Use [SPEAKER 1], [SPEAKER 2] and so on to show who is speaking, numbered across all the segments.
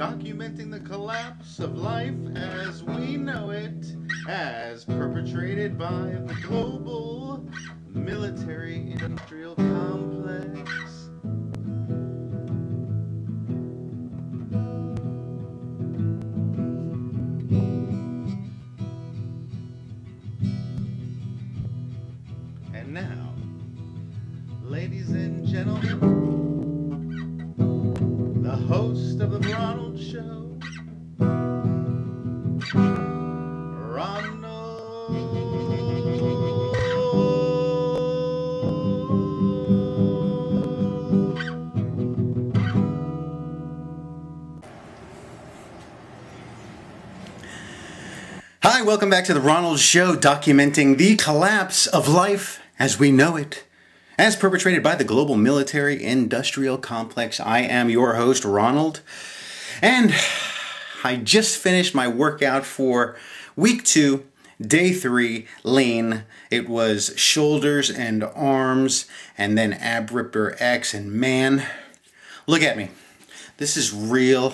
[SPEAKER 1] documenting the collapse of life as we know it, as perpetrated by the global military-industrial complex. And now, ladies and gentlemen, the host of the Ronald Show, Ronald. Hi, welcome back to the Ronald Show, documenting the collapse of life as we know it, as perpetrated by the global military-industrial complex. I am your host, Ronald, and I just finished my workout for week 2, day 3, lean. It was shoulders and arms, and then ab ripper X, and man, look at me. This is real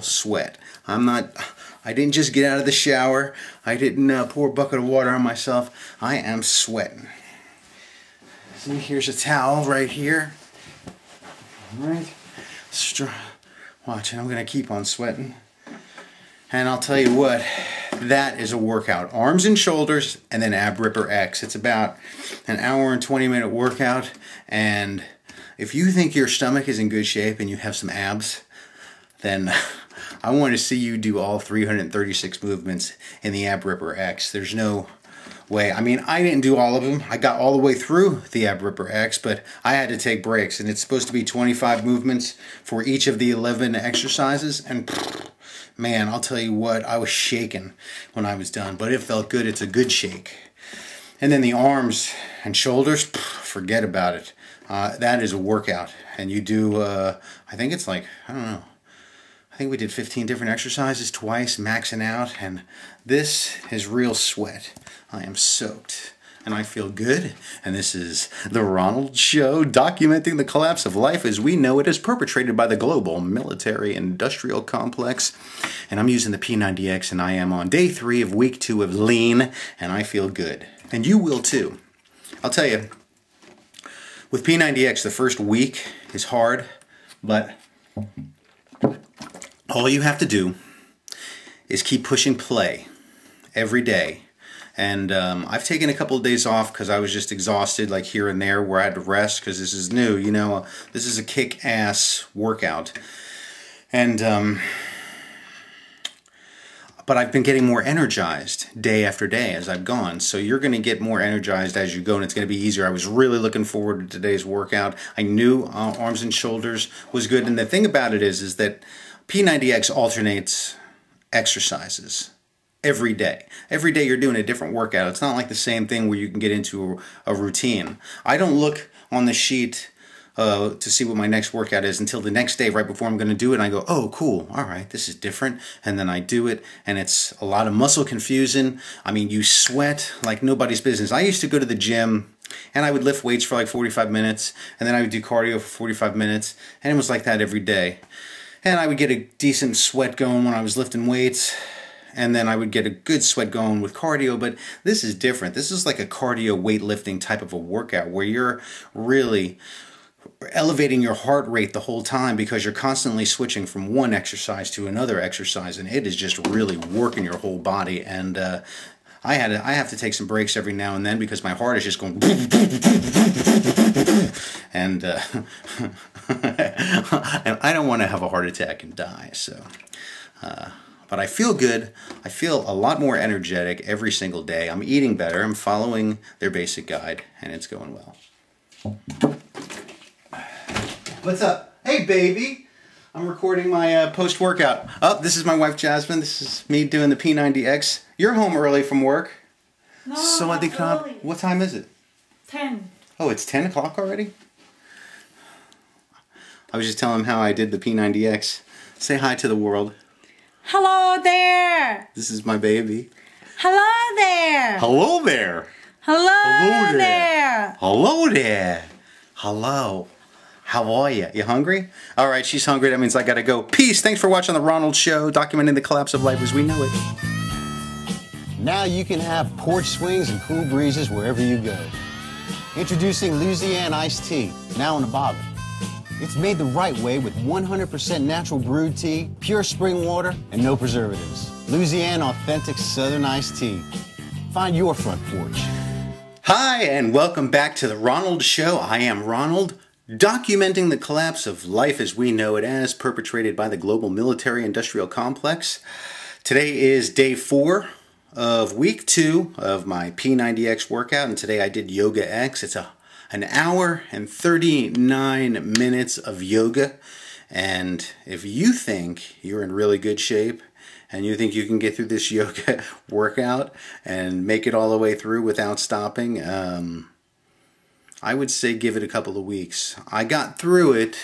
[SPEAKER 1] sweat. I didn't just get out of the shower. I didn't pour a bucket of water on myself. I am sweating. See, here's a towel right here. All right. Watch, and I'm going to keep on sweating. And I'll tell you what, that is a workout. Arms and shoulders, and then ab ripper X. It's about an hour and 20-minute workout. And if you think your stomach is in good shape and you have some abs, then I want to see you do all 336 movements in the ab ripper X. There's no way. I mean, I didn't do all of them. I got all the way through the ab ripper X, but I had to take breaks, and it's supposed to be 25 movements for each of the 11 exercises. And man, I'll tell you what, I was shaking when I was done, but it felt good. It's a good shake. And then the arms and shoulders, forget about it. That is a workout. And you do, I think it's like, I don't know, I think we did 15 different exercises twice, maxing out, and this is real sweat. I am soaked, and I feel good, and this is the Ronald Show, documenting the collapse of life as we know it, as perpetrated by the global military-industrial complex. And I'm using the P90X, and I am on day 3 of week 2 of lean, and I feel good. And you will too. I'll tell you, with P90X, the first week is hard, but all you have to do is keep pushing play every day. And I've taken a couple of days off because I was just exhausted, like here and there, where I had to rest because this is new. You know, this is a kick-ass workout. And but I've been getting more energized day after day as I've gone. So you're going to get more energized as you go, and it's going to be easier. I was really looking forward to today's workout. I knew arms and shoulders was good. And the thing about it is that P90X alternates exercises every day. Every day you're doing a different workout. It's not like the same thing where you can get into a routine. I don't look on the sheet to see what my next workout is until the next day right before I'm going to do it. And I go, oh, cool. All right, this is different. And then I do it, and it's a lot of muscle confusion. I mean, you sweat like nobody's business. I used to go to the gym, and I would lift weights for like 45 minutes, and then I would do cardio for 45 minutes, and it was like that every day. And I would get a decent sweat going when I was lifting weights, and then I would get a good sweat going with cardio. But this is different. This is like a cardio weightlifting type of a workout where you're really elevating your heart rate the whole time because you're constantly switching from one exercise to another exercise, and it is just really working your whole body. And I have to take some breaks every now and then because my heart is just going and and I don't want to have a heart attack and die. So but I feel good. I feel a lot more energetic every single day. I'm eating better. I'm following their basic guide, and it's going well. What's up? Hey, baby. I'm recording my post-workout. Oh, this is my wife, Jasmine. This is me doing the P90X. You're home early from work.
[SPEAKER 2] No,
[SPEAKER 1] Sawadee. What time is it?
[SPEAKER 2] 10.
[SPEAKER 1] Oh, it's 10 o'clock already? I was just telling him how I did the P90X. Say hi to the world.
[SPEAKER 2] Hello there.
[SPEAKER 1] This is my baby.
[SPEAKER 2] Hello there.
[SPEAKER 1] Hello there.
[SPEAKER 2] Hello,
[SPEAKER 1] Hello there.
[SPEAKER 2] there.
[SPEAKER 1] Hello there. Hello. How are you? You hungry? All right, she's hungry. That means I gotta go. Peace. Thanks for watching The Ronald Show, documenting the collapse of life as we know it.
[SPEAKER 3] Now you can have porch swings and cool breezes wherever you go. Introducing Louisiana Iced Tea, now in a bottle. It's made the right way with 100% natural brewed tea, pure spring water, and no preservatives. Louisiana Authentic Southern Iced Tea. Find your front porch.
[SPEAKER 1] Hi, and welcome back to The Ronald Show. I am Ronald, documenting the collapse of life as we know it as perpetrated by the global military-industrial complex. Today is day 4 of week 2 of my P90X workout, and today I did Yoga X. It's an hour and 39 minutes of yoga, and if you think you're in really good shape and you think you can get through this yoga workout and make it all the way through without stopping, I would say give it a couple of weeks. I got through it,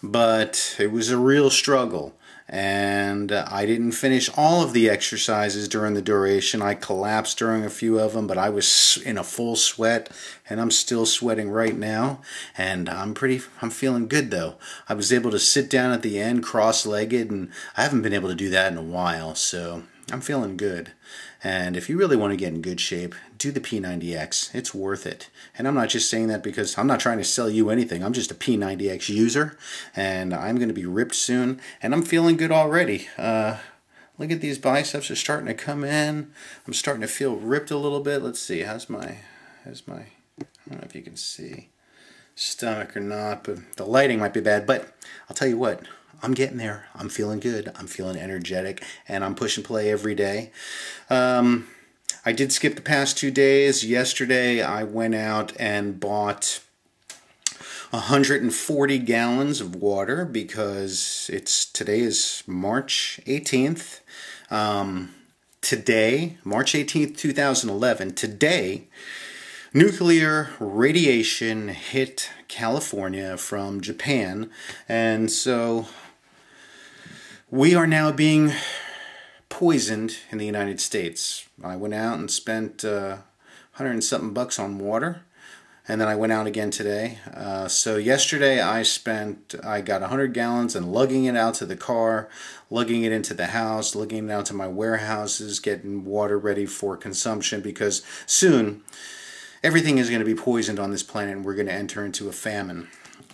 [SPEAKER 1] but it was a real struggle. And I didn't finish all of the exercises during the duration. I collapsed during a few of them, but I was in a full sweat, and I'm still sweating right now. And I'm feeling good though. I was able to sit down at the end cross-legged, and I haven't been able to do that in a while, so I'm feeling good. And if you really want to get in good shape, do the P90X. It's worth it. And I'm not just saying that because I'm not trying to sell you anything. I'm just a P90X user, and I'm going to be ripped soon, and I'm feeling good already. Look at these biceps are starting to come in. I'm starting to feel ripped a little bit. Let's see. How's my I don't know if you can see stomach or not, but the lighting might be bad. But I'll tell you what. I'm getting there. I'm feeling good. I'm feeling energetic, and I'm push and play every day. I did skip the past 2 days. Yesterday, I went out and bought 140 gallons of water because today is March 18th. Today, March 18th, 2011, today, nuclear radiation hit California from Japan, and so we are now being poisoned in the United States. I went out and spent $100 and something bucks on water, and then I went out again today. So yesterday I got 100 gallons and lugging it out to the car, lugging it into the house, lugging it out to my warehouses, getting water ready for consumption, because soon everything is going to be poisoned on this planet, and we're going to enter into a famine.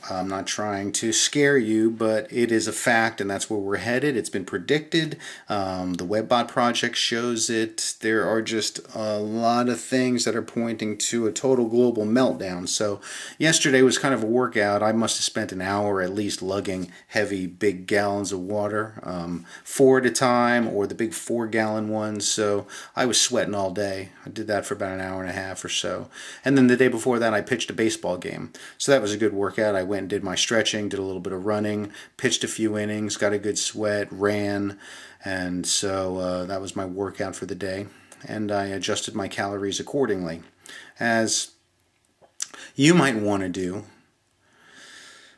[SPEAKER 1] I'm not trying to scare you, but it is a fact, and that's where we're headed. It's been predicted. The WebBot project shows it. There are just a lot of things that are pointing to a total global meltdown. So yesterday was kind of a workout. I must have spent an hour at least lugging heavy, big gallons of water, 4 at a time, or the big 4-gallon ones. So I was sweating all day. I did that for about an hour and a half or so. And then the day before that, I pitched a baseball game. So that was a good workout. I went and did my stretching, did a little bit of running, pitched a few innings, got a good sweat, ran, and so that was my workout for the day. And I adjusted my calories accordingly. As you might want to do,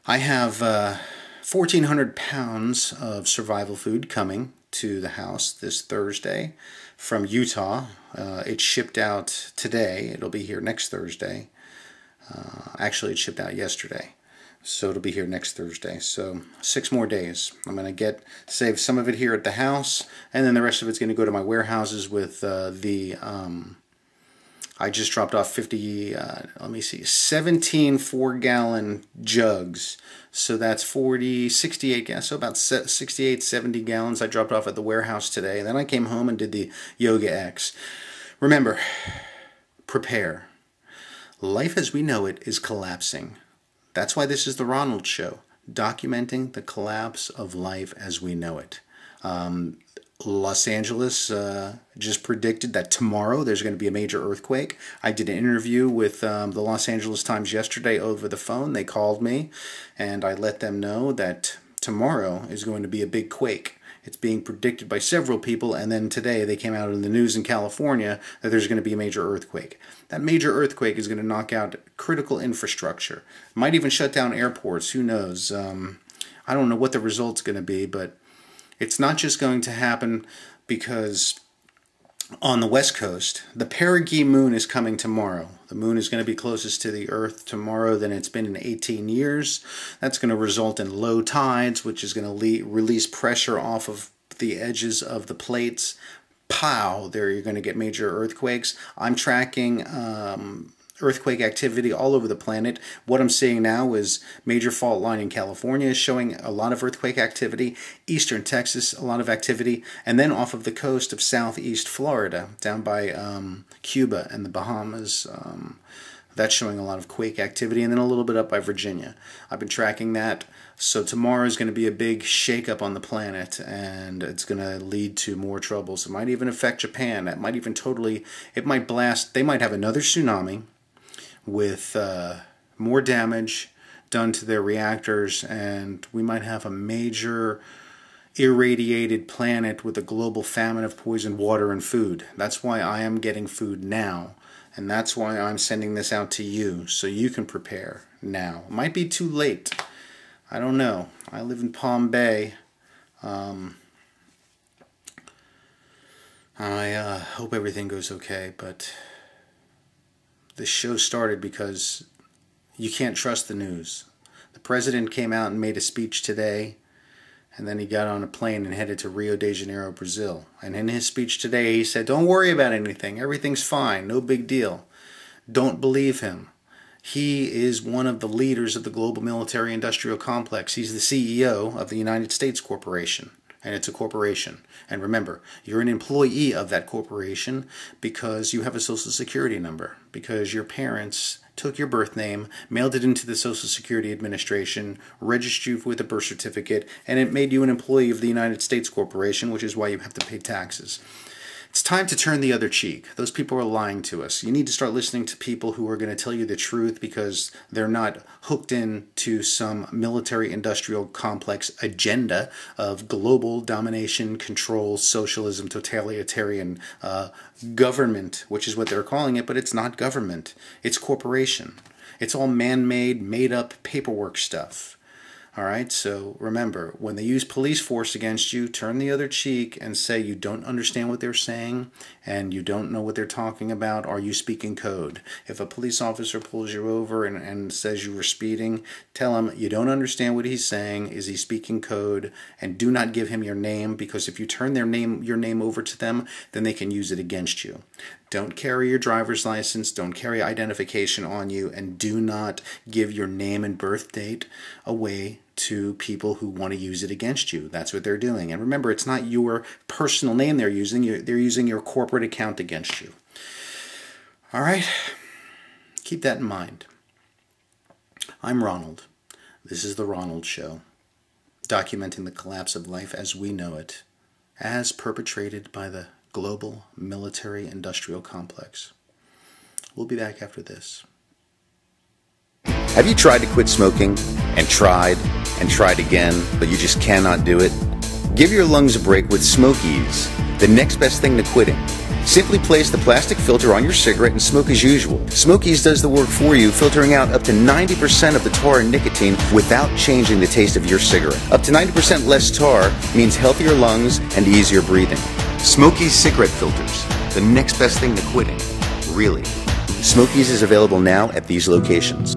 [SPEAKER 1] I have 1,400 pounds of survival food coming to the house this Thursday from Utah. It shipped out today. It'll be here next Thursday. Actually, it shipped out yesterday. So it'll be here next Thursday. So 6 more days. I'm going to save some of it here at the house, and then the rest of it's going to go to my warehouses with I just dropped off 17 4-gallon jugs. So that's 68 gallons. So about 68, 70 gallons I dropped off at the warehouse today. And then I came home and did the Yoga X. Remember, prepare. Life as we know it is collapsing. That's why this is the Ronald Show, documenting the collapse of life as we know it. Los Angeles just predicted that tomorrow there's going to be a major earthquake. I did an interview with the Los Angeles Times yesterday over the phone. They called me, and I let them know that tomorrow is going to be a big quake. It's being predicted by several people, and then today they came out in the news in California that there's going to be a major earthquake. That major earthquake is going to knock out critical infrastructure. Might even shut down airports. Who knows? I don't know what the result's going to be, but it's not just going to happen because on the west coast, the perigee moon is coming tomorrow. The moon is going to be closest to the earth tomorrow than it's been in 18 years. That's going to result in low tides, which is going to release pressure off of the edges of the plates. Pow! There you're going to get major earthquakes. I'm tracking earthquake activity all over the planet. What I'm seeing now is major fault line in California is showing a lot of earthquake activity. Eastern Texas, a lot of activity. And then off of the coast of southeast Florida, down by Cuba and the Bahamas, that's showing a lot of quake activity. And then a little bit up by Virginia. I've been tracking that. So tomorrow is going to be a big shakeup on the planet, and it's going to lead to more troubles. It might even affect Japan. That might even it might blast, they might have another tsunami with more damage done to their reactors, and we might have a major irradiated planet with a global famine of poisoned water and food. That's why I am getting food now, and that's why I'm sending this out to you, so you can prepare now. It might be too late. I don't know. I live in Palm Bay. I hope everything goes okay, but this show started because you can't trust the news. The president came out and made a speech today, and then he got on a plane and headed to Rio de Janeiro, Brazil. And in his speech today, he said, don't worry about anything. Everything's fine. No big deal. Don't believe him. He is one of the leaders of the global military-industrial complex. He's the CEO of the United States Corporation, and it's a corporation. And remember, you're an employee of that corporation because you have a Social Security number, because your parents took your birth name, mailed it into the Social Security Administration, registered you with a birth certificate, and it made you an employee of the United States Corporation, which is why you have to pay taxes. It's time to turn the other cheek. Those people are lying to us. You need to start listening to people who are going to tell you the truth because they're not hooked into some military-industrial complex agenda of global domination, control, socialism, totalitarian government, which is what they're calling it, but it's not government. It's corporation. It's all man-made, made-up paperwork stuff. All right, so remember, when they use police force against you, turn the other cheek and say you don't understand what they're saying and you don't know what they're talking about. Are you speaking code? If a police officer pulls you over and says you were speeding, tell him you don't understand what he's saying. Is he speaking code? And do not give him your name, because if you turn your name over to them, then they can use it against you. Don't carry your driver's license, don't carry identification on you, and do not give your name and birth date away to people who want to use it against you. That's what they're doing. And remember, it's not your personal name they're using. They're using your corporate account against you. All right? Keep that in mind. I'm Ronald. This is The Ronald Show, documenting the collapse of life as we know it, as perpetrated by the global military-industrial complex. We'll be back after this.
[SPEAKER 4] Have you tried to quit smoking and tried again, but you just cannot do it? Give your lungs a break with Smokies, the next best thing to quitting. Simply place the plastic filter on your cigarette and smoke as usual. Smokies does the work for you, filtering out up to 90% of the tar and nicotine without changing the taste of your cigarette. Up to 90% less tar means healthier lungs and easier breathing. Smokies cigarette filters, the next best thing to quitting. Really. Smokies is available now at these locations.